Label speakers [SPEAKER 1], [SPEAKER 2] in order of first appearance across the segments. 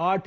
[SPEAKER 1] 8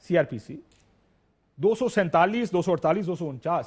[SPEAKER 1] CRPC 247, 248, 249,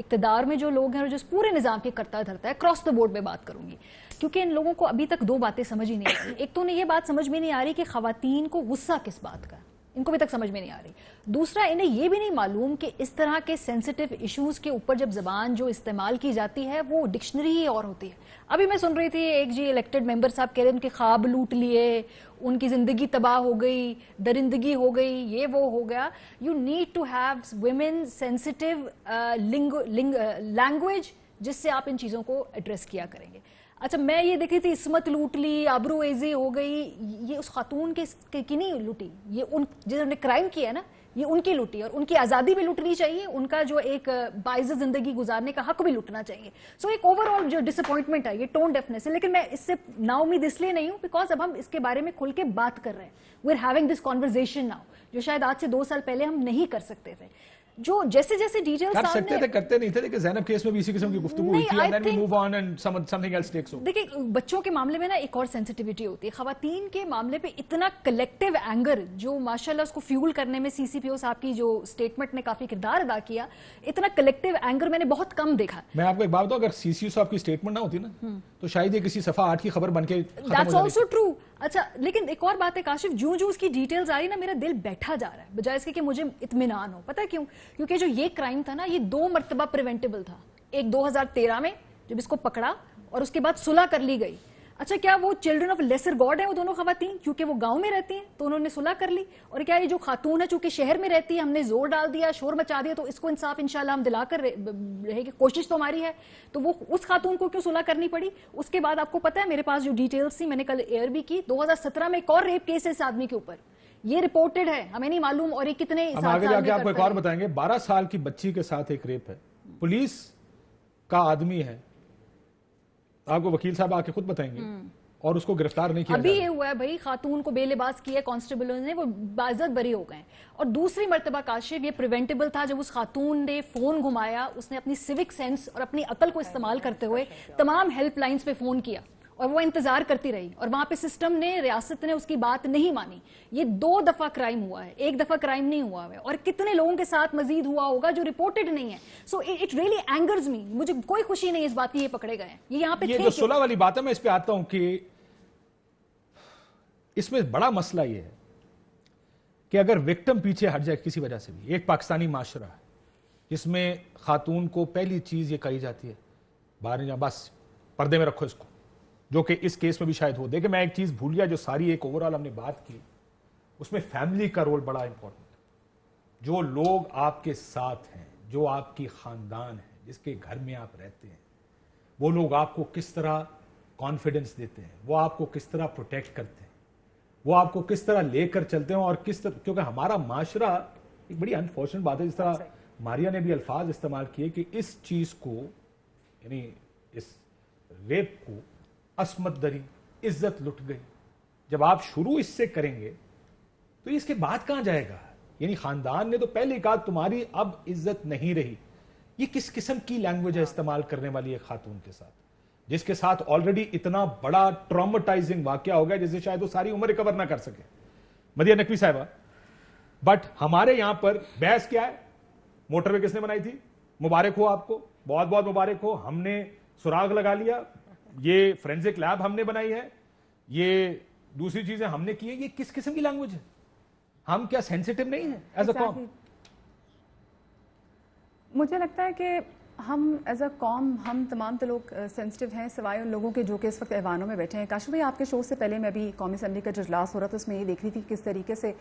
[SPEAKER 2] اقتدار میں جو لوگ ہیں اور جو پورے نظام کے کرتا دھرتا ہے، کراس دا بورڈ میں بات کروں گی، کیونکہ ان لوگوں کو ابھی تک دو باتیں سمجھ ہی نہیں آ رہی. ایک تو انہیں یہ بات سمجھ میں نہیں آ رہی کہ خواتین کو غصہ کس بات کا، ان کو بھی تک سمجھ میں نہیں آ رہی. دوسرا، انہیں یہ بھی نہیں معلوم کہ اس طرح کے سینسٹیو ایشوز کے اوپر جب زبان جو استعمال کی جاتی ہے وہ ڈکشنری ہی اور ہوتی ہے. ابھی میں سن رہی تھی ایک جی الیکٹڈ ممبر صاحب کہہ رہے ان کے خواب لوٹ لیے، ان کی زندگی تباہ ہو گئی، درندگی ہو گئی، یہ وہ ہو گیا. You need to have women sensitive language جس سے آپ ان چیزوں کو ایڈریس کیا کریں گے. اچھا، میں یہ دیکھ رہی تھی عصمت لوٹ لی، آبرو ایزی ہو گئی، یہ اس خاتون کی نہیں لوٹی، یہ ان جنہوں نے کرائم کیا ہے نا، یہ ان کی لوٹی، اور ان کی آزادی بھی لوٹنی چاہیے، ان کا جو ایک باعزت زندگی گزارنے کا حق بھی لوٹنا چاہیے. سو ایک اوور آل جو ڈس اپوائنٹمنٹ ہے، یہ ٹون ڈیفنس ہے. لیکن میں اس سے نا امید اس لیے نہیں ہوں بیکاز اب ہم اس کے بارے میں کھل کے بات کر رہے ہیں. We are having this conversation now, جو شاید آج سے 2 سال پہلے ہم نہیں کر سکتے تھے. جو جیسے جیسے ڈیٹیل
[SPEAKER 1] کر سکتے تھے، کرتے نہیں تھے، لیکن زینب کیس میں بھی اسی قسم کی گفتگو ہوئی تھی. and then we move on and something else takes over.
[SPEAKER 2] دیکھیں، بچوں کے معاملے میں نا ایک اور سینسٹیوٹی ہوتی ہے. خواتین کے معاملے پہ اتنا کلیکٹیو اینگر جو ماشاءاللہ اس کو فیول کرنے میں سی سی پی او صاحب کی جو اسٹیٹمنٹ نے کافی کردار ادا کیا، اتنا کلیکٹیو اینگر میں نے بہت کم دیکھا.
[SPEAKER 1] میں آپ کو ایک بات بتاؤں، اگر سی سی او صاحب کی اسٹیٹمنٹ نہ ہوتی نا تو شاید یہ کسی صفحہ 8 کی خبر بن کے ختم ہو
[SPEAKER 2] That's
[SPEAKER 1] جاتی.
[SPEAKER 2] also true. اچھا، لیکن ایک اور بات ہے کاشف، جو اس کی ڈیٹیلز آ رہی نا میرا دل بیٹھا جا رہا ہے بجائے اس کے کہ مجھے اطمینان ہو. پتہ ہے کیوں؟ کیونکہ جو یہ کرائم تھا نا، یہ 2 مرتبہ پریونٹیبل تھا. ایک 2013 میں جب اس کو پکڑا اور اس کے بعد صلح کر لی گئی. اچھا، کیا وہ چلڈرن آف لیسر گاڈ ہیں وہ دونوں خواتین؟ کیونکہ وہ گاؤں میں رہتی ہیں تو انہوں نے صلح کر لی. اور کیا یہ جو خاتون ہے چونکہ شہر میں رہتی ہے، ہم نے زور ڈال دیا، شور مچا دیا، تو اس کو انصاف انشاءاللہ ہم دلا کر رہے گی، کوشش تو ہماری ہے. تو وہ اس خاتون کو کیوں صلح کرنی پڑی؟ اس کے بعد آپ کو پتا ہے میرے پاس جو ڈیٹیلز تھی، میں نے کل ایئر بھی کی، 2017 میں ایک اور ریپ کیس ہے اس آدمی کے اوپر، یہ رپورٹڈ ہے، ہمیں نہیں معلوم اور یہ کتنے
[SPEAKER 1] ہم آگے جا کے آپ کو ایک اور بتائیں گے. 12 سال کی بچی کے ساتھ ایک ریپ ہے، پولیس کا آدمی ہے، آپ کو وکیل صاحب آ کے خود بتائیں گے، اور اس کو گرفتار نہیں کیا
[SPEAKER 2] ابھی یہ ہوا ہے بھائی، خاتون کو بے لباس کیا کانسٹیبلوں نے، وہ باعزت بری ہو گئے. اور دوسری مرتبہ کاشف یہ پریونٹیبل تھا جب اس خاتون نے فون گھمایا، اس نے اپنی سیوک سینس اور اپنی عقل کو استعمال کرتے ہوئے تمام ہیلپ لائنز پہ فون کیا اور وہ انتظار کرتی رہی، اور وہاں پہ سسٹم نے، ریاست نے اس کی بات نہیں مانی. یہ 2 دفعہ کرائم ہوا ہے، 1 دفعہ کرائم نہیں ہوا ہے، اور کتنے لوگوں کے ساتھ مزید ہوا ہوگا جو رپورٹڈ نہیں ہے. سو اٹ ریئلی اینگرز می، مجھے کوئی خوشی نہیں اس بات کی یہ پکڑے گئے ہیں. یہ یہاں پہ
[SPEAKER 1] یہ جو صلح والی بات ہے، میں اس پہ آتا ہوں کہ اس میں بڑا مسئلہ یہ ہے کہ اگر وکٹم پیچھے ہٹ جائے کسی وجہ سے بھی، ایک پاکستانی معاشرہ ہے جس میں خاتون کو پہلی چیز یہ کہی جاتی ہے باہر نہیں جا، بس پردے میں رکھو اس کو، جو کہ اس کیس میں بھی شاید ہو. دیکھیں، میں ایک چیز بھول گیا جو ساری ایک اوورال ہم نے بات کی، اس میں فیملی کا رول بڑا امپورٹنٹ ہے. جو لوگ آپ کے ساتھ ہیں، جو آپ کی خاندان ہے، جس کے گھر میں آپ رہتے ہیں، وہ لوگ آپ کو کس طرح کانفیڈنس دیتے ہیں، وہ آپ کو کس طرح پروٹیکٹ کرتے ہیں، وہ آپ کو کس طرح لے کر چلتے ہیں، اور کس طرح، کیونکہ ہمارا معاشرہ ایک بڑی انفارچونیٹ بات ہے، جس طرح ماریا نے بھی الفاظ استعمال کیے کہ اس چیز کو، یعنی اس ریپ کو، عصمت دری، عزت لٹ گئی. جب آپ شروع اس سے کریں گے تو اس کے بعد کہاں جائے گا؟ یعنی خاندان نے تو پہلے کہا تمہاری اب عزت نہیں رہی. یہ کس قسم کی لینگویج ہے استعمال کرنے والی ایک خاتون کے ساتھ، جس کے ساتھ آلریڈی اتنا بڑا ٹراماٹائزنگ واقعہ ہو گیا جسے شاید وہ ساری عمر ریکور نہ کر سکے. مدیہ نقوی صاحبہ، بٹ ہمارے یہاں پر بحث کیا ہے؟ موٹر وے کس نے بنائی تھی؟ مبارک ہو آپ کو، بہت بہت مبارک ہو. ہم نے سراغ لگا لیا، یہ فورینزک لیب ہم نے بنائی ہے، یہ دوسری چیزیں ہم نے کی ہیں. یہ کس قسم کی لینگویج ہے؟ ہم کیا سینسیٹیو نہیں ہیں ایز اے قوم؟
[SPEAKER 3] مجھے لگتا ہے کہ ہم ایز اے قوم، ہم تمام تو لوگ سینسٹیو ہیں سوائے ان لوگوں کے جو کہ اس وقت ایوانوں میں بیٹھے ہیں. کاشف بھائی، آپ کے شو سے پہلے میں بھی قومی اسمبلی کا جو اجلاس ہو رہا تھا اس میں یہ دیکھ رہی تھی کس طریقے سے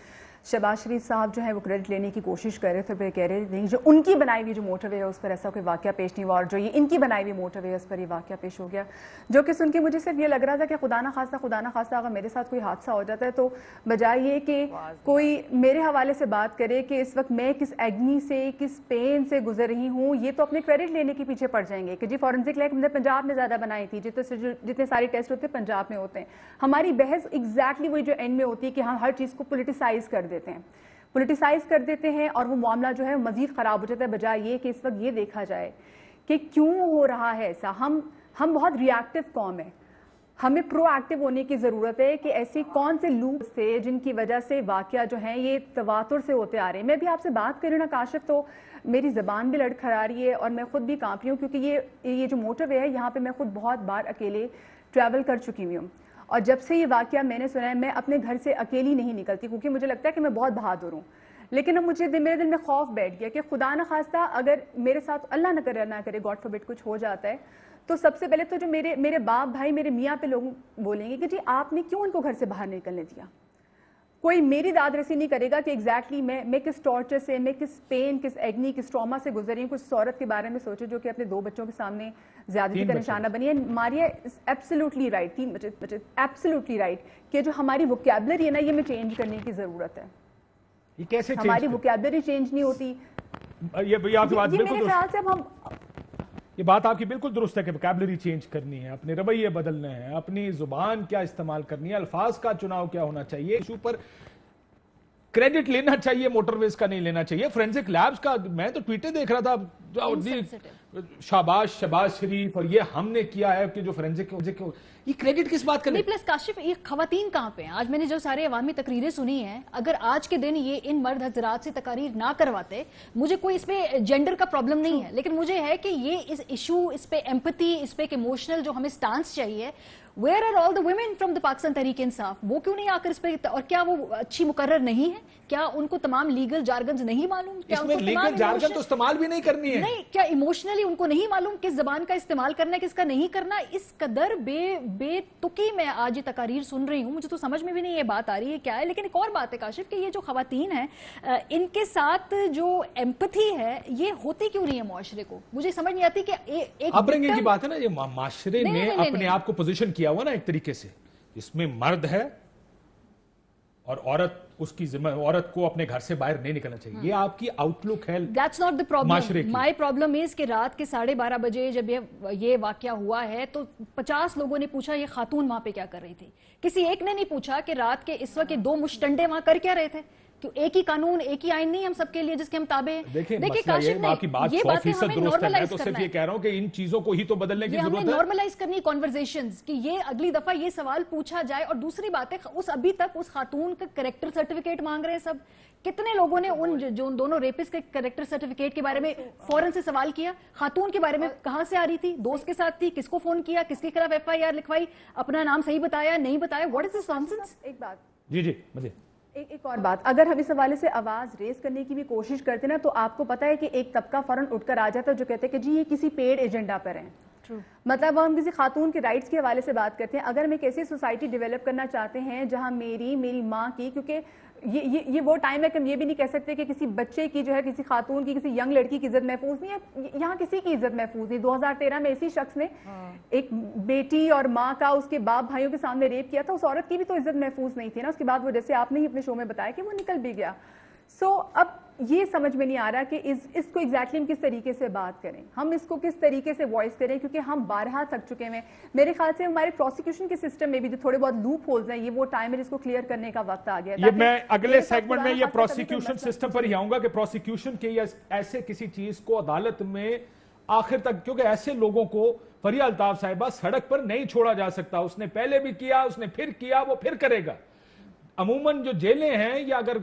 [SPEAKER 3] شہباز شریف صاحب جو ہے وہ کریڈٹ لینے کی کوشش کر رہے تھے، پھر کہہ رہے تھے جو ان کی بنائی ہوئی جو موٹر وے ہے اس پر ایسا کوئی واقعہ پیش نہیں ہوا، اور جو یہ ان کی بنائی ہوئی موٹر وے ہے اس پر یہ واقعہ پیش ہو گیا، جو کہ سن کے مجھے صرف یہ لگ رہا تھا کہ خدا نہ خواستہ اگر میرے ساتھ کوئی حادثہ ہو جاتا ہے تو بجائے یہ کہ کوئی میرے حوالے سے بات کرے کہ اس وقت میں کس ایگنی سے، کس پین سے گزر رہی ہوں، یہ تو اپنے کریڈٹ لینے کے پیچھے پڑ جائیں گے کہ جی فورنزک لیب ہم نے پنجاب میں زیادہ بنائی تھی، جتنے سارے ٹیسٹ ہوتے ہیں پنجاب میں ہوتے ہیں. ہماری بحث ایگزیکٹلی وہی جو اینڈ میں ہوتی ہے کہ ہم ہر چیز کو پولیٹیسائز کر دیتے ہیں اور وہ معاملہ جو ہے مزید خراب ہو جاتا ہے، بجائے یہ کہ اس وقت یہ دیکھا جائے کہ کیوں ہو رہا ہے ایسا. ہم بہت ریاکٹیو قوم ہے. ہمیں پرو ایکٹیو ہونے کی ضرورت ہے کہ ایسی کون سے لوپس تھے جن کی وجہ سے واقعہ جو ہیں یہ تواتر سے ہوتے آ رہے ہیں. میں بھی آپ سے بات کروں نا کاشف تو میری زبان بھی لڑکھڑا رہی ہے اور میں خود بھی کانپ رہی ہوں, کیونکہ یہ جو موٹر وے ہے یہاں پہ میں خود بہت بار اکیلے ٹریول کر چکی ہوئی ہوں, اور جب سے یہ واقعہ میں نے سنا ہے میں اپنے گھر سے اکیلی نہیں نکلتی, کیونکہ مجھے لگتا ہے کہ میں بہت بہادر ہوں. لیکن اب مجھے میرے دل میں خوف بیٹھ گیا کہ خدا نہ خواستہ اگر میرے ساتھ اللہ نہ کرے گاڈ فاربڈ کچھ ہو جاتا ہے, تو سب سے پہلے تو جو میرے باپ بھائی میرے میاں پہ لوگ بولیں گے کہ جی آپ نے کیوں ان کو گھر سے باہر نکلنے دیا. کوئی میری داد رسی نہیں کرے گا کہ ایگزیکٹلی میں کس ٹارچر سے, میں کس پین, کس ایگنی, کس ٹراما سے گزری ہوں. کچھ عورت کے بارے میں سوچے جو کہ اپنے 2 بچوں کے سامنے زیادتی کا نشانہ بنی ہے. ماریا ایبسلیوٹلی رائٹ, 3 بچے ایبسلیوٹلی رائٹ کہ جو ہماری ووکیبلری ہے نا یہ میں چینج کرنے کی ضرورت ہے.
[SPEAKER 1] یہ کیسے
[SPEAKER 3] ہماری ووکیبلری چینج نہیں ہوتی.
[SPEAKER 1] یہ آپ کی بات بالکل
[SPEAKER 3] میرے خیال سے ہم
[SPEAKER 1] یہ بات آپ کی بالکل درست ہے کہ ووکیبلری چینج کرنی ہے, اپنے رویے بدلنے ہیں, اپنی زبان کیا استعمال کرنی ہے, الفاظ کا چناؤ کیا ہونا چاہیے, ایشو پر کریڈٹ لینا چاہیے, موٹر ویز کا نہیں لینا چاہیے. فورینسک لیبز کا میں تو ٹویٹیں دیکھ رہا تھا, شاباش شریف, اور یہ ہم نے کیا ہے کہ جو فورینسک یہ کریڈٹ کس بات کا
[SPEAKER 2] نہیں. پلس کاشف یہ خواتین کہاں پہ ہیں؟ آج میں نے جو سارے عوامی تقریریں سنی ہیں, اگر آج کے دن یہ ان مرد حضرات سے تقاریر نہ کرواتے, مجھے کوئی اس پہ جینڈر کا پرابلم نہیں ہے, لیکن مجھے ہے کہ یہ اس ایشو, اس پہ ایمپتھی, اس پہ ایک ایموشنل جو ہمیں سٹانس چاہیے, where are all the women from the Pakistan Tehreek Insaf, وہ کیوں نہیں آ کر اس پہ, اور کیا وہ اچھی مقرر نہیں ہے؟ کیا ان کو تمام لیگل جارگنز نہیں معلوم؟ کیا
[SPEAKER 1] اس میں لیگل جارگن تو استعمال بھی نہیں کرنی ہے.
[SPEAKER 2] نہیں, کیا ایموشنلی ان کو نہیں معلوم کس زبان کا استعمال کرنا ہے, کس کا نہیں کرنا؟ اس قدر بے تکی میں آج یہ تقاریر سن رہی ہوں, مجھے تو سمجھ میں بھی نہیں یہ بات آ رہی ہے کیا ہے. لیکن ایک اور بات ہے کاشف کہ یہ جو خواتین ہیں ان کے ساتھ جو ایمپتھی ہے یہ ہوتی کیوں نہیں ہے معاشرے کو؟ مجھے سمجھ نہیں آتی کہ ایک
[SPEAKER 1] اپبرنگنگ کی بات ہے نا, یہ معاشرے نے اپنے آپ کو پوزیشن کیا ہوا نا ایک طریقے سے, اس میں مرد ہے اور عورت کو اپنے گھر سے باہر نہیں نکلنا چاہیے. یہ آپ کی آؤٹ لک ہے.
[SPEAKER 2] That's not the problem. My problem is کہ رات کے 12:30 بجے جب یہ واقعہ ہوا ہے تو 50 لوگوں نے پوچھا یہ خاتون وہاں پہ کیا کر رہی تھی. کسی ایک نے نہیں پوچھا کہ رات کے اس وقت 2 مشٹنڈے وہاں کر کیا رہے تھے. کیوں ایک ہی قانون, ایک ہی آئین نہیں ہم سب کے لیے جس کے ہم تابع ہیں؟
[SPEAKER 1] دیکھیں کاشف آپ کی بات 100% درست ہے. میں تو صرف یہ کہہ رہا ہوں کہ ان چیزوں کو ہی تو بدلنے کی ضرورت ہے.
[SPEAKER 2] ہمیں نارملائز کرنی کنورسیشنز کہ یہ اگلی دفعہ یہ سوال پوچھا جائے. اور دوسری بات ہے ابھی تک اس خاتون کا کریکٹر سرٹیفکیٹ مانگ رہے ہیں سب. کتنے لوگوں نے ان دونوں ریپسٹ کے کریکٹر سرٹیفکیٹ کے بارے میں فوراً سے سوال کیا؟ خاتون کے بارے میں کہاں سے آ رہی تھی, دوست کے ساتھ تھی, کس کو فون کیا, کس کے خلاف FIR لکھوائی, اپنا نام صحیح بتایا نہیں بتایا, واٹ از دس نانسنس؟
[SPEAKER 3] ایک بات
[SPEAKER 1] جی مجھے
[SPEAKER 3] ایک اور بات, اگر ہم اس حوالے سے آواز ریز کرنے کی بھی کوشش کرتے نا تو آپ کو پتا ہے کہ ایک طبقہ فوراً اٹھ کر آ جاتا ہے جو کہتے ہیں کہ جی یہ کسی پیڈ ایجنڈا پر ہیں. مطلب ہم کسی خاتون کے رائٹس کے حوالے سے بات کرتے ہیں. اگر ہم ایک ایسی سوسائٹی ڈیولپ کرنا چاہتے ہیں جہاں میری ماں کی, کیونکہ یہ وہ ٹائم ہے کہ ہم یہ بھی نہیں کہہ سکتے کہ کسی بچے کی جو ہے, کسی خاتون کی, کسی ینگ لڑکی کی عزت محفوظ نہیں ہے. یہاں کسی کی عزت محفوظ نہیں. 2013 میں اسی شخص نے ایک بیٹی اور ماں کا اس کے باپ بھائیوں کے سامنے ریپ کیا تھا. اس عورت کی بھی تو عزت محفوظ نہیں تھی نا. اس کے بعد وہ جیسے آپ نے ہی اپنے شو میں بتایا کہ وہ نکل بھی گیا. اب یہ سمجھ میں نہیں آ رہا کہ اس کو ایگزیکٹلی ہم کس طریقے سے بات کریں, ہم اس کو کس طریقے سے وائس کریں, کیونکہ ہم بارہا تھک چکے ہیں. میرے خیال سے ہمارے پروسیکیوشن کے سسٹم میں بھی جو تھوڑے بہت لوپ ہولز ہیں یہ وہ ٹائم ہے جس کو کلیئر کرنے کا وقت آ گیا.
[SPEAKER 1] یہ میں اگلے سیگمنٹ میں یہ پروسیکیوشن سسٹم پر ہی آؤں گا کہ پروسیکیوشن کے ایسے کسی چیز کو عدالت میں آخر تک, کیونکہ ایسے لوگوں کو فریہ الطاف صاحبہ سڑک پر نہیں چھوڑا جا سکتا. اس نے پہلے بھی کیا, اس نے پھر کیا, وہ پھر کرے گا. عموماً جو جیلیں ہیں یا اگر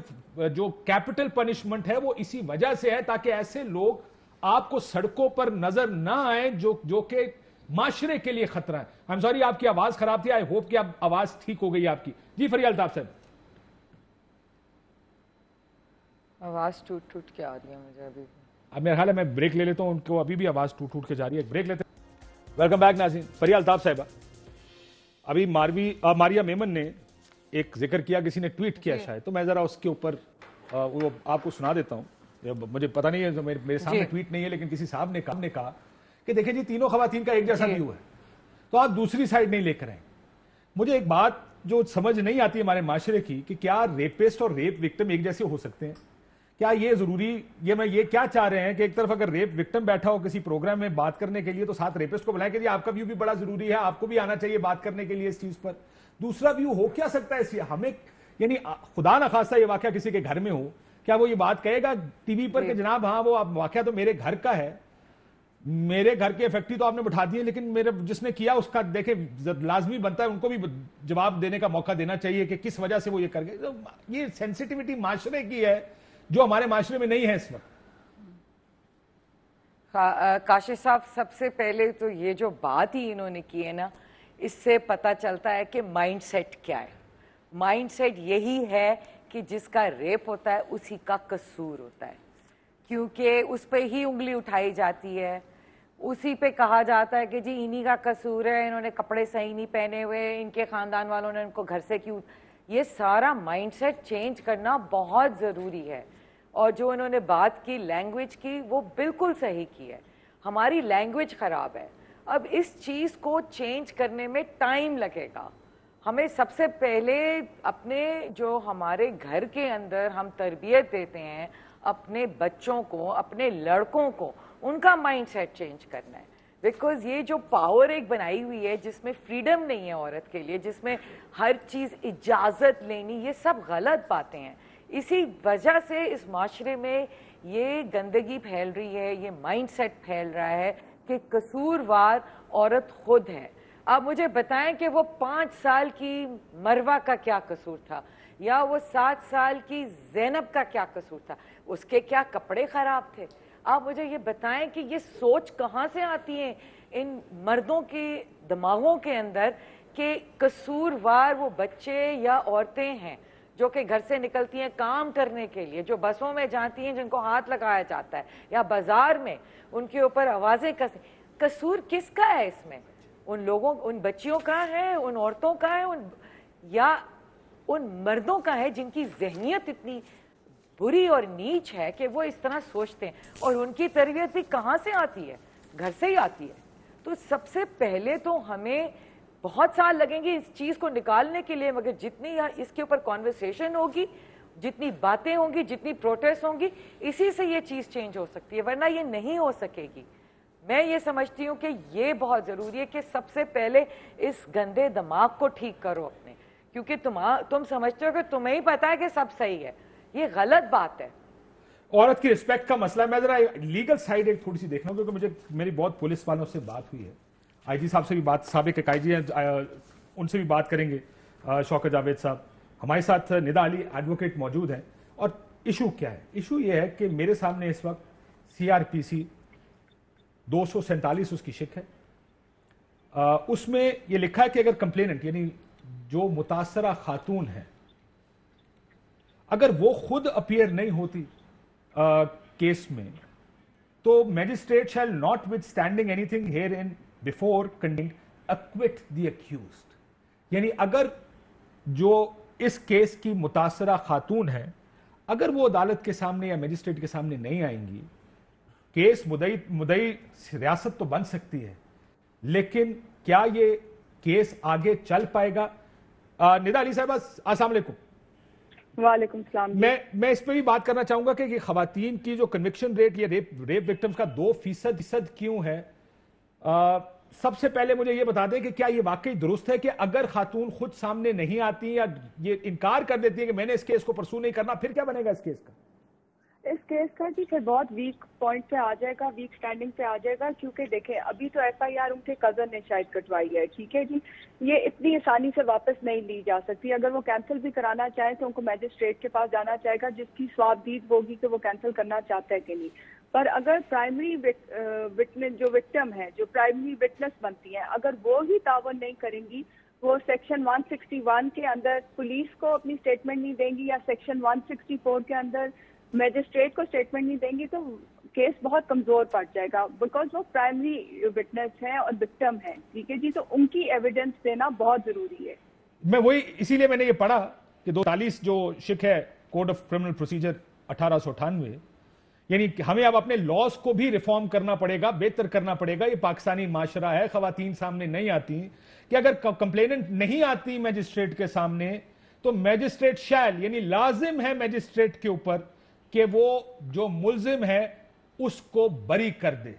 [SPEAKER 1] جو کیپٹل پنشمنٹ ہے وہ اسی وجہ سے ہے تاکہ ایسے لوگ آپ کو سڑکوں پر نظر نہ آئیں جو کہ معاشرے کے لیے خطرہ ہے. I'm sorry آپ کی آواز خراب تھی, آئی ہوپ کہ اب آواز ٹھیک ہو گئی آپ کی. جی فریہ الطاف صاحب.
[SPEAKER 4] آواز ٹوٹ کے آ رہی ہے مجھے ابھی.
[SPEAKER 1] اب میرا خیال ہے میں بریک لے لیتا ہوں, ان کو ابھی بھی آواز ٹوٹ کے جا رہی ہے. بریک لیتے ہیں. ویلکم بیک ناظرین. فریہ الطاف صاحبہ, ابھی ماریا میمن نے ایک ذکر کیا, کسی نے ٹویٹ کیا شاید, تو میں ذرا اس کے اوپر وہ آپ کو سنا دیتا ہوں. مجھے پتہ نہیں ہے, میرے سامنے ٹویٹ نہیں ہے, لیکن کسی صاحب نے کہا کہ دیکھیں جی تینوں خواتین کا ایک جیسا ویو ہے, تو آپ دوسری سائڈ نہیں لے کر آئیں. مجھے ایک بات جو سمجھ نہیں آتی ہمارے معاشرے کی کہ کیا ریپسٹ اور ریپ وکٹم ایک جیسے ہو سکتے ہیں؟ کیا یہ ضروری, یہ کیا چاہ رہے ہیں کہ ایک طرف اگر ریپ وکٹم بیٹھا ہو کسی پروگرام میں بات کرنے کے لیے تو ساتھ ریپسٹ کو بلائیں کہ جی آپ کا ویو بھی بڑا ضروری ہے, آپ کو بھی آنا چاہیے بات کرنے کے لیے اس چیز پر. دوسرا ویو ہو کیا سکتا ہے اس سے ہمیں, یعنی خدا نہ خواستہ یہ واقعہ کسی کے گھر میں ہو, کیا وہ یہ بات کہے گا ٹی وی پر کہ جناب ہاں وہ واقعہ تو میرے گھر کا ہے؟ میرے گھر کے فیکٹری تو آپ نے بٹھا دی ہے، لیکن میرے جس نے کیا اس کا دیکھیں لازمی بنتا ہے ان کو بھی جواب دینے کا موقع دینا چاہیے کہ کس وجہ سے وہ یہ کر گئے. یہ سینسٹیوٹی معاشرے کی ہے جو ہمارے معاشرے میں نہیں ہے اس وقت.
[SPEAKER 4] کاشف صاحب، سب سے پہلے تو یہ جو بات ہی انہوں نے کی ہے نا، اس سے پتہ چلتا ہے کہ مائنڈ سیٹ کیا ہے. مائنڈ سیٹ یہی ہے کہ جس کا ریپ ہوتا ہے اسی کا قصور ہوتا ہے، کیونکہ اس پہ ہی انگلی اٹھائی جاتی ہے، اسی پہ کہا جاتا ہے کہ جی انہی کا قصور ہے، انہوں نے کپڑے صحیح نہیں پہنے ہوئے، ان کے خاندان والوں نے ان کو گھر سے کیوں. یہ سارا مائنڈ سیٹ چینج کرنا بہت ضروری ہے. اور جو انہوں نے بات کی لینگویج کی، وہ بالکل صحیح کی ہے. ہماری لینگویج خراب ہے. اب اس چیز کو چینج کرنے میں ٹائم لگے گا. ہمیں سب سے پہلے اپنے جو ہمارے گھر کے اندر ہم تربیت دیتے ہیں اپنے بچوں کو، اپنے لڑکوں کو، ان کا مائنڈ سیٹ چینج کرنا ہے. بیکاز یہ جو پاور ایک بنائی ہوئی ہے جس میں فریڈم نہیں ہے عورت کے لیے، جس میں ہر چیز اجازت لینی، یہ سب غلط باتیں ہیں. اسی وجہ سے اس معاشرے میں یہ گندگی پھیل رہی ہے، یہ مائنڈ سیٹ پھیل رہا ہے کہ قصوروار عورت خود ہے. آپ مجھے بتائیں کہ وہ 5 سال کی مروہ کا کیا قصور تھا، یا وہ 7 سال کی زینب کا کیا قصور تھا؟ اس کے کیا کپڑے خراب تھے؟ آپ مجھے یہ بتائیں کہ یہ سوچ کہاں سے آتی ہے ان مردوں کے دماغوں کے اندر کہ قصوروار وہ بچے یا عورتیں ہیں جو کہ گھر سے نکلتی ہیں کام کرنے کے لیے، جو بسوں میں جاتی ہیں، جن کو ہاتھ لگایا جاتا ہے، یا بازار میں ان کے اوپر آوازیں قصور کس کا ہے اس میں؟ ان لوگوں، ان بچیوں کا ہے، ان عورتوں کا ہے، یا ان مردوں کا ہے جن کی ذہنیت اتنی بری اور نیچ ہے کہ وہ اس طرح سوچتے ہیں. اور ان کی تربیت بھی کہاں سے آتی ہے؟ گھر سے ہی آتی ہے. تو سب سے پہلے تو ہمیں بہت سال لگیں گے اس چیز کو نکالنے کے لیے، مگر جتنی اس کے اوپر کانورسیشن ہوگی، جتنی باتیں ہوں گی، جتنی پروٹیسٹ ہوں گی، اسی سے یہ چیز چینج ہو سکتی ہے، ورنہ یہ نہیں ہو سکے گی. میں یہ سمجھتی ہوں کہ یہ بہت ضروری ہے کہ سب سے پہلے اس گندے دماغ کو ٹھیک کرو اپنے، کیونکہ تم سمجھتے ہو کہ تمہیں ہی پتا ہے کہ سب صحیح ہے. یہ غلط بات ہے.
[SPEAKER 1] عورت کی رسپیکٹ کا مسئلہ ہے. میں ذرا لیگل سائیڈ ایک تھوڑی سی دیکھنا ہوں، کیونکہ میری بہت پولیس والوں سے بات ہوئی ہے. آئی جی صاحب سے بھی بات، سابق آئی جی ہیں، ان سے بھی بات کریں گے. شوکت جاوید صاحب ہمارے ساتھ، ندا علی ایڈوکیٹ موجود ہیں. اور ایشو کیا ہے؟ ایشو یہ ہے کہ میرے سامنے اس وقت CRPC 247 اس کی شک ہے. اس میں یہ لکھا ہے کہ اگر کمپلیننٹ یعنی جو متاثرہ خاتون ہے، اگر وہ خود اپیئر نہیں ہوتی کیس میں، تو magistrate shall notwithstanding anything herein before contained acquit the accused. یعنی اگر جو اس کیس کی متاثرہ خاتون ہے، اگر وہ عدالت کے سامنے یا میجسٹریٹ کے سامنے نہیں آئیں گی، کیس مدعی ریاست تو بن سکتی ہے، لیکن کیا یہ کیس آگے چل پائے گا؟ ندا علی صاحبہ السلام علیکم.
[SPEAKER 5] وعلیکم السلام.
[SPEAKER 1] میں اس پہ بھی بات کرنا چاہوں گا کہ یہ خواتین کی جو کنوکشن ریٹ یا ریپ وکٹمز کا 2% کیوں ہے. سب سے پہلے مجھے یہ بتا دیں کہ کیا یہ واقعی درست ہے کہ اگر خاتون خود سامنے نہیں آتی یا یہ انکار کر دیتی ہے کہ میں نے اس کیس کو پرسو نہیں کرنا، پھر کیا بنے گا اس کیس کا؟
[SPEAKER 5] اس کیس کا جی پھر بہت ویک پوائنٹ پہ آ جائے گا، ویک سٹینڈنگ پہ آ جائے گا، کیونکہ دیکھیں ابھی تو FIR ان کے کزن نے شاید کٹوائی ہے، ٹھیک ہے جی. یہ اتنی آسانی سے واپس نہیں لی جا سکتی. اگر وہ کینسل بھی کرانا چاہیں تو ان کو میجسٹریٹ کے پاس جانا چاہے گا، جس کی سوابدید ہوگی کہ وہ کینسل کرنا چاہتا ہے کہ نہیں. پر اگر پرائمری وٹنس جو وکٹم ہے، جو پرائمری وٹنس بنتی ہیں، اگر وہ ہی تعاون نہیں کریں گی، وہ سیکشن 161 کے اندر پولیس کو اپنی اسٹیٹمنٹ نہیں دیں گی، یا سیکشن 164 کے اندر میجسٹریٹ کو اسٹیٹمنٹ نہیں دیں گی، تو کیس بہت کمزور پڑ جائے گا، بیکاز وہ پرائمری وٹنس ہیں اور وکٹم ہیں، ٹھیک ہے جی. تو ان کی ایویڈنس دینا بہت ضروری ہے.
[SPEAKER 1] میں وہی اسی لیے میں نے یہ پڑھا کہ 240 جو شک ہے کوڈ آف کرمنل پروسیجر 1898، یعنی ہمیں اب اپنے لاز کو بھی ریفارم کرنا پڑے گا، بہتر کرنا پڑے گا. یہ پاکستانی معاشرہ ہے، خواتین سامنے نہیں آتی، کہ اگر کمپلیننٹ نہیں آتی میجسٹریٹ کے سامنے تو میجسٹریٹ شیل یعنی لازم ہے میجسٹریٹ کے اوپر کہ وہ جو ملزم ہے اس کو بری کر دے.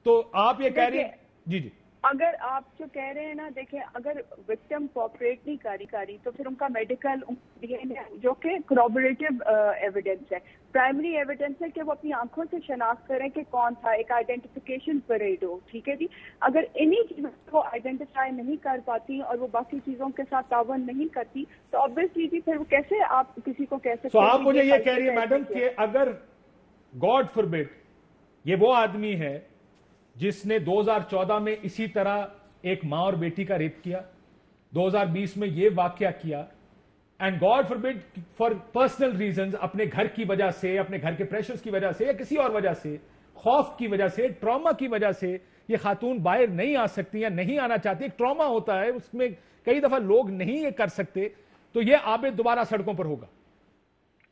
[SPEAKER 1] تو آپ یہ کہہ رہے ہیں جی
[SPEAKER 5] اگر آپ جو کہہ رہے ہیں نا، دیکھیں اگر وکٹم کوآپریٹ نہیں کری تو پھر ان کا میڈیکل ڈی این اے جو کہ کورابوریٹو ایویڈنس ہے، پرائمری ایویڈنس ہے کہ وہ اپنی آنکھوں سے شناخت کریں کہ کون تھا، ایک آئیڈینٹیفیکیشن پریڈ ہو. ٹھیک ہے جی. اگر انہی چیزوں کو آئیڈینٹیفائی نہیں کر پاتی اور وہ باقی چیزوں کے ساتھ تعاون نہیں کرتی تو obviously جی پھر وہ کیسے آپ کسی کو کہہ سکتے ہیں.
[SPEAKER 1] آپ مجھے یہ کہہ رہی ہیں میڈم کہ اگر گاڈ فوربڈ یہ وہ آدمی ہے جس نے 2014 میں اسی طرح ایک ماں اور بیٹی کا ریپ کیا، 2020 میں یہ واقعہ کیا، and God forbid for personal reasons, اپنے گھر کی وجہ سے، اپنے گھر کے پریشرز کی وجہ سے یا کسی اور وجہ سے، خوف کی وجہ سے، ٹراما کی وجہ سے یہ خاتون باہر نہیں آ سکتی یا نہیں آنا چاہتی، ایک ٹراما ہوتا ہے اس میں کئی دفعہ لوگ نہیں یہ کر سکتے، تو یہ عابد دوبارہ سڑکوں پر ہوگا.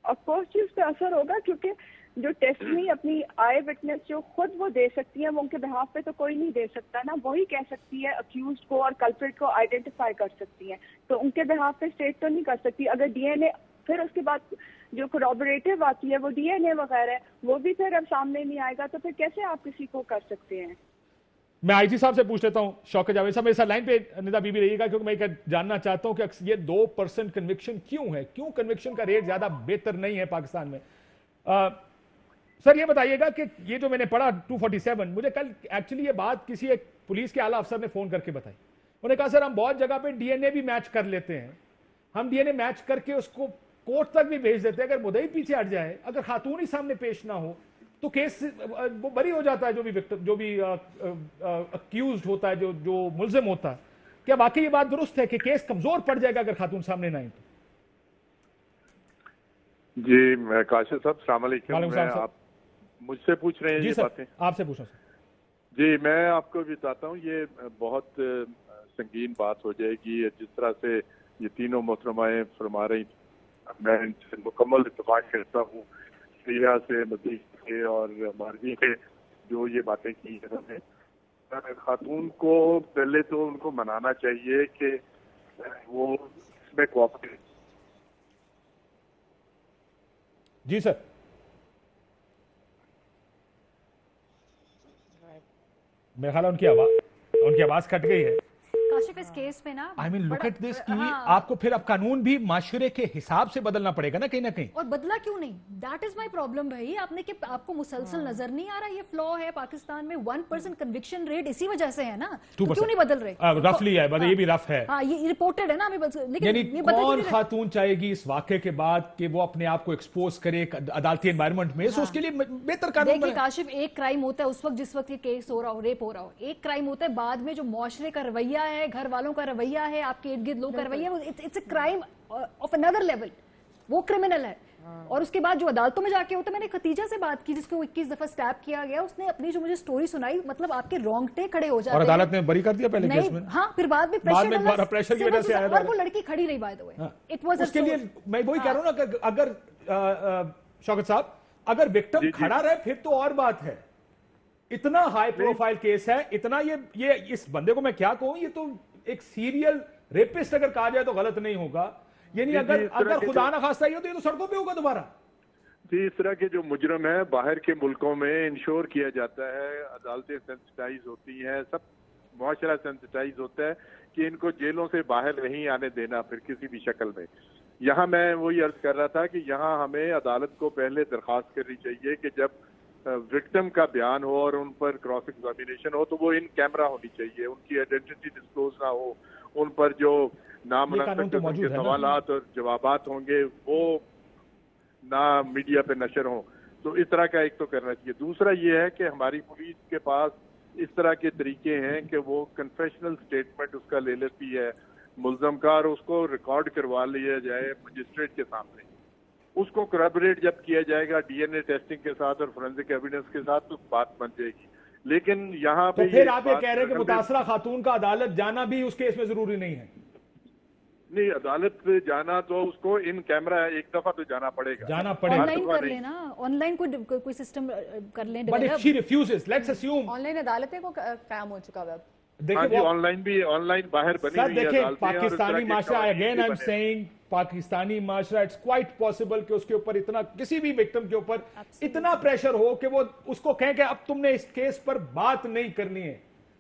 [SPEAKER 5] آف کورس چیز پہ اثر ہوگا، کیونکہ جو ٹیسٹنی اپنی آئی وٹنس جو خود وہ دے سکتی ہیں وہ ان کے بہاف پہ تو کوئی نہیں دے سکتا نا، وہی کہہ سکتی ہے اکیوزڈ کو اور کلپریٹ کو آئیڈینٹیفائی کر سکتی ہیں، تو ان کے بہاف پہ اسٹیٹ تو نہیں کر سکتی. اگر ڈی این اے پھر اس کے بعد جو کورابوریٹو آتی ہے وہ ڈی این اے وغیرہ ہے وہ بھی پھر اب سامنے نہیں آئے گا تو پھر کیسے آپ کسی کو کر سکتے ہیں.
[SPEAKER 1] میں آئی جی صاحب سے پوچھ لیتا ہوں، شوکت جاوید صاحب میرے ساتھ لائن پہ ندا بی بی رہیے گا، کیونکہ میں جاننا چاہتا ہوں کہ یہ 2% کنوکشن کیوں ہے، کیوں کنوکشن کا ریٹ زیادہ بہتر نہیں ہے پاکستان میں. سر یہ بتائیے گا کہ یہ جو میں نے پڑھا 247، مجھے کل ایکچولی یہ بات کسی ایک پولیس کے اعلیٰ افسر نے فون کر کے بتائی. انہوں نے کہا سر ہم بہت جگہ پہ ڈی این اے بھی میچ کر لیتے ہیں، ہم ڈی این اے میچ کر کے اس کو کورٹ تک بھی بھیج دیتے ہیں، اگر مدعی پیچھے ہٹ جائے، اگر خاتون ہی سامنے پیش نہ ہو تو کیس وہ بری ہو جاتا ہے، جو بھی اکیوزڈ ہوتا ہے، جو ملزم ہوتا ہے. کیا واقعی یہ بات درست ہے کہ کیس کمزور پڑ جائے گا اگر خاتون سامنے نہ آئیں تو؟
[SPEAKER 6] جی میں کاشف صاحب السلام علیکم. آپ مجھ سے پوچھ رہے ہیں یہ باتیں؟
[SPEAKER 1] آپ سے پوچھا سر.
[SPEAKER 6] جی میں آپ کو بھی بتاتا ہوں، یہ بہت سنگین بات ہو جائے گی جس طرح سے یہ تینوں محترمائیں فرما رہی. میں ان سے مکمل اتفاق کرتا ہوں، سیریا سے، مزید سے اور ماروی سے جو یہ باتیں کی انہوں نے. خاتون کو پہلے تو ان کو منانا چاہیے کہ وہ اس میں کوآپریٹ.
[SPEAKER 1] جی سر. میرا خیال ہے ان کی آواز کٹ گئی ہے.
[SPEAKER 2] کاشف اس کیس میں نا
[SPEAKER 1] I mean look at this کہ آپ کو پھر اب قانون بھی معاشرے کے حساب سے بدلنا پڑے گا نا کہیں نہ کہیں.
[SPEAKER 2] اور بدلا کیوں نہیں؟ دیٹ از مائی پرابلم بھائی. آپ نے کہ آپ کو مسلسل نظر نہیں آ رہا یہ فلو ہے پاکستان میں؟ 1% کنوکشن ریٹ اسی وجہ سے ہے نا، تو کیوں نہیں بدل رہے؟
[SPEAKER 1] رفلی ہے، یہ بھی رف ہے.
[SPEAKER 2] ہاں یہ رپورٹڈ ہے نا ہمیں.
[SPEAKER 1] یعنی کون خاتون چاہے گی اس واقعے کے بعد کہ وہ اپنے آپ کو ایکسپوز کرے عدالتی انوائرمنٹ میں؟ اس کے لیے بہتر قانون.
[SPEAKER 2] دیکھیے کاشف، ایک کرائم ہوتا ہے اس وقت جس وقت یہ کیس ہو رہا ہو، ریپ ہو رہا ہو. ایک کرائم ہوتا ہے بعد میں جو معاشرے کا رویہ ہے، گھر والوں کا رویہ ہے، آپ کے ارد گرد لوگ کا رویہ ہے، it's a crime of another level, وہ کرمنل ہے. اور اس کے بعد جو عدالتوں میں جا کے ہوتا ہے، میں نے خدیجہ سے بات کی جس کو 21 دفعہ سٹیپ کیا گیا، اس نے اپنی جو مجھے سٹوری سنائی، مطلب آپ کے رونگٹے کھڑے ہو جاتے ہیں.
[SPEAKER 1] اور عدالت نے بری کر دیا پہلے کیس میں.
[SPEAKER 2] ہاں پھر بعد میں
[SPEAKER 1] پریشر کی وجہ سے آیا تھا
[SPEAKER 2] اور وہ لڑکی کھڑی نہیں by the way. It was
[SPEAKER 1] اس کے لیے میں وہی کہہ رہا ہوں نا کہ اگر شوکت صاحب اگر وکٹم کھڑا رہے پھر تو اور بات ہے. اتنا ہائی پروفائل کیس ہے، اتنا یہ اس بندے کو میں کیا کہوں، یہ تو ایک سیریل ریپسٹ اگر کہا جائے تو غلط نہیں ہوگا. یعنی اگر خدا نہ خواستہ یہ ہو تو یہ تو سڑکوں پہ ہوگا دوبارہ.
[SPEAKER 6] جی اس طرح کے جو مجرم ہیں باہر کے ملکوں میں انشور کیا جاتا ہے، عدالتیں سینسٹائز ہوتی ہیں، سب معاشرہ سینسٹائز ہوتا ہے کہ ان کو جیلوں سے باہر نہیں آنے دینا پھر کسی بھی شکل میں. یہاں میں وہی عرض کر رہا تھا کہ یہاں ہمیں عدالت کو پہلے درخواست کرنی چاہیے کہ جب وکٹم کا بیان ہو اور ان پر کراس ایگزامینیشن ہو تو وہ ان کیمرہ ہونی چاہیے، ان کی آئیڈینٹی ڈسکلوز نہ ہو، ان پر جو نامناسب قسم کے سوالات اور جوابات ہوں گے وہ نہ میڈیا پہ نشر ہوں. تو اس طرح کا ایک تو کرنا چاہیے. دوسرا یہ ہے کہ ہماری پولیس کے پاس اس طرح کے طریقے ہیں کہ وہ کنفیشنل سٹیٹمنٹ اس کا لے لیتی ہے ملزم کا اور اس کو ریکارڈ کروا لیا جائے مجسٹریٹ کے سامنے. اس کو کورابوریٹ جب کیا جائے گا ڈی این اے ٹیسٹنگ کے ساتھ اور فورینسک ایویڈنس کے ساتھ تو بات بن جائے گی. لیکن یہاں پہ
[SPEAKER 1] پھر آپ یہ کہہ رہے ہیں کہ متاثرہ خاتون کا عدالت جانا بھی اس کیس میں ضروری نہیں ہے؟
[SPEAKER 6] نہیں، عدالت جانا تو اس کو ان کیمرہ ایک دفعہ تو جانا پڑے گا.
[SPEAKER 2] آن لائن کر لینا، آن لائن کوئی سسٹم کر لیں.
[SPEAKER 1] But if she refuses, let's assume
[SPEAKER 3] online عدالتیں کو قیام ہو چکا ہے.
[SPEAKER 6] دیکھیں آن لائن بھی آن لائن باہر بنی ہوئی ہے.
[SPEAKER 1] دیکھیں پاکستانی معاشرہ، again I am seeing Pakistani معاشرہ اٹس کوائٹ پاسبل کہ اس کے اوپر اتنا کسی بھی وکٹم کے اوپر اتنا پریشر ہو کہ وہ اس کو کہیں کہ اب تم نے اس کیس پر بات نہیں کرنی ہے.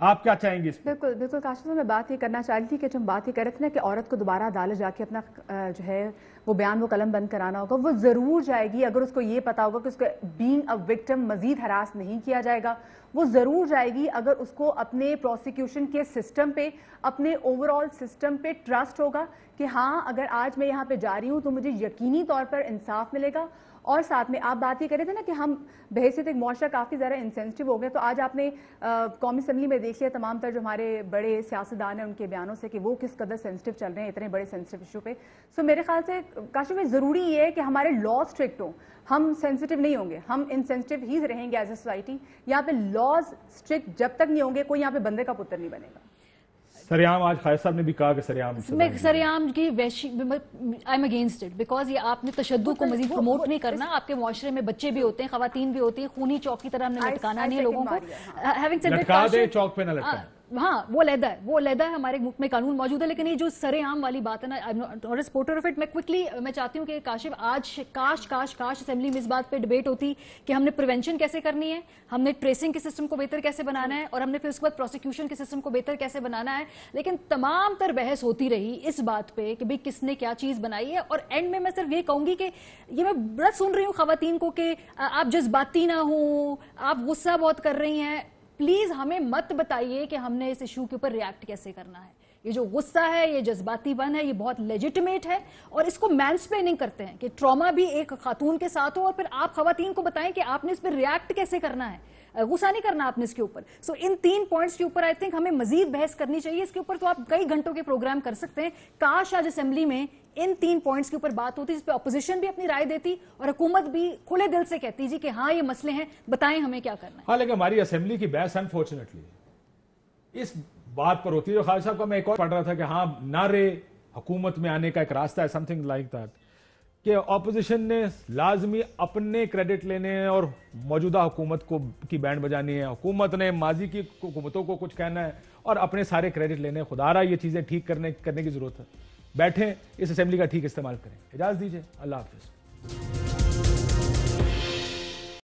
[SPEAKER 1] آپ کیا چاہیں گے اس پہ؟
[SPEAKER 3] بالکل بالکل کاشف صاحب، میں بات یہ کرنا چاہ رہی تھی کہ جب بات یہ کر رہے تھے نا کہ عورت کو دوبارہ عدالت جا کے اپنا جو ہے وہ بیان وہ قلم بند کرانا ہوگا، وہ ضرور جائے گی اگر اس کو یہ پتا ہوگا کہ اس کو بینگ اے وکٹم مزید ہراس نہیں کیا جائے گا. وہ ضرور جائے گی اگر اس کو اپنے پروسیکیوشن کے سسٹم پہ، اپنے اوور آل سسٹم پہ ٹرسٹ ہوگا کہ ہاں اگر آج میں یہاں پہ جا رہی ہوں تو مجھے یقینی طور پر انصاف ملے گا. اور ساتھ میں آپ بات یہ کر رہے تھے نا کہ ہم بحیثیت ایک معاشرہ کافی زیادہ انسینسٹیو ہو گئے، تو آج آپ نے قومی اسمبلی میں دیکھ لیا تمام تر جو ہمارے بڑے سیاستدان ہیں ان کے بیانوں سے کہ وہ کس قدر سینسٹیو چل رہے ہیں اتنے بڑے سینسٹیو ایشو پہ. سو میرے خیال سے کاشف ضروری یہ ہے کہ ہمارے لا اسٹرکٹ ہوں، ہم سینسٹیو نہیں ہوں گے، ہم انسینسٹیو ہی رہیں گے ایز اے سوسائٹی. یہاں پہ لاز اسٹرکٹ جب تک نہیں ہوں گے کوئی یہاں پہ بندے کا پتر نہیں بنے گا.
[SPEAKER 1] سریام، آج خالد صاحب نے بھی کہا کہ
[SPEAKER 2] سریام کی ویشی I am against it, because یہ آپ نے تشدد کو مزید پروموٹ نہیں کرنا. آپ کے معاشرے میں بچے بھی ہوتے ہیں، خواتین بھی ہوتی ہیں، خونی چوک کی طرح ہم نے لٹکانا نہیں ہے لوگوں کو.
[SPEAKER 1] لٹکا دے چوک پہ نہ لٹکائیں.
[SPEAKER 2] ہاں وہ علیحدہ ہے، وہ علیحدہ ہے، ہمارے ملک میں قانون موجود ہے. لیکن یہ جو سر عام والی بات ہے نا، اور سپورٹر آف اٹ، میں کوئکلی میں چاہتی ہوں کہ کاشف آج کاش اسمبلی میں اس بات پہ ڈبیٹ ہوتی کہ ہم نے پریونشن کیسے کرنی ہے، ہم نے ٹریسنگ کے سسٹم کو بہتر کیسے بنانا ہے، اور ہم نے پھر اس کے بعد پروسیکیوشن کے سسٹم کو بہتر کیسے بنانا ہے. لیکن تمام تر بحث ہوتی رہی اس بات پہ کہ بھئی کس نے کیا چیز بنائی ہے. اور اینڈ میں صرف یہ کہوں گی کہ یہ میں بڑا سن رہی ہوں خواتین کو کہ آپ جذباتی نہ ہوں، آپ غصہ بہت کر رہی ہیں. پلیز ہمیں مت بتائیے کہ ہم نے اس ایشو کے اوپر ریاکٹ کیسے کرنا ہے. یہ جو غصہ ہے، یہ جذباتی بن ہے، یہ بہت لیجیٹیمیٹ ہے، اور اس کو مینسپلیننگ کرتے ہیں کہ ٹراما بھی ایک خاتون کے ساتھ ہو، اور پھر آپ خواتین کو بتائیں کہ آپ نے اس پہ ریاکٹ کیسے کرنا ہے. غصہ نہیں کرنا آپ نے اس کے اوپر. سو ان 3 پوائنٹس کے اوپر آئی تھنک ہمیں مزید بحث کرنی چاہیے. اس کے اوپر تو آپ کئی گھنٹوں کے پروگرام کر سکتے ہیں. کاش آج اسمبلی میں ان 3 پوائنٹس کے اوپر بات ہوتی جس پہ اپوزیشن بھی اپنی رائے دیتی اور حکومت بھی کھلے دل سے کہتی جی کہ ہاں یہ مسئلے ہیں، بتائیں ہمیں کیا کرنا ہے.
[SPEAKER 1] ہاں لیکن ہماری اسمبلی کی بحث انفارچونیٹلی اس بات پر ہوتی ہے. جو خالد صاحب کا میں ایک اور پڑھ رہا تھا کہ ہاں نعرے حکومت میں آنے کا ایک راستہ ہے، سم تھنگ لائک دیٹ، کہ اپوزیشن نے لازمی اپنے کریڈٹ لینے ہیں اور موجودہ حکومت کو کی بینڈ بجانی ہے. حکومت نے ماضی کی حکومتوں کو کچھ کہنا ہے اور اپنے سارے کریڈٹ لینے. خدا رہا یہ چیزیں ٹھیک کرنے کی ضرورت ہے. بیٹھیں، اس اسمبلی کا ٹھیک استعمال کریں. اجازت دیجیے، اللہ حافظ.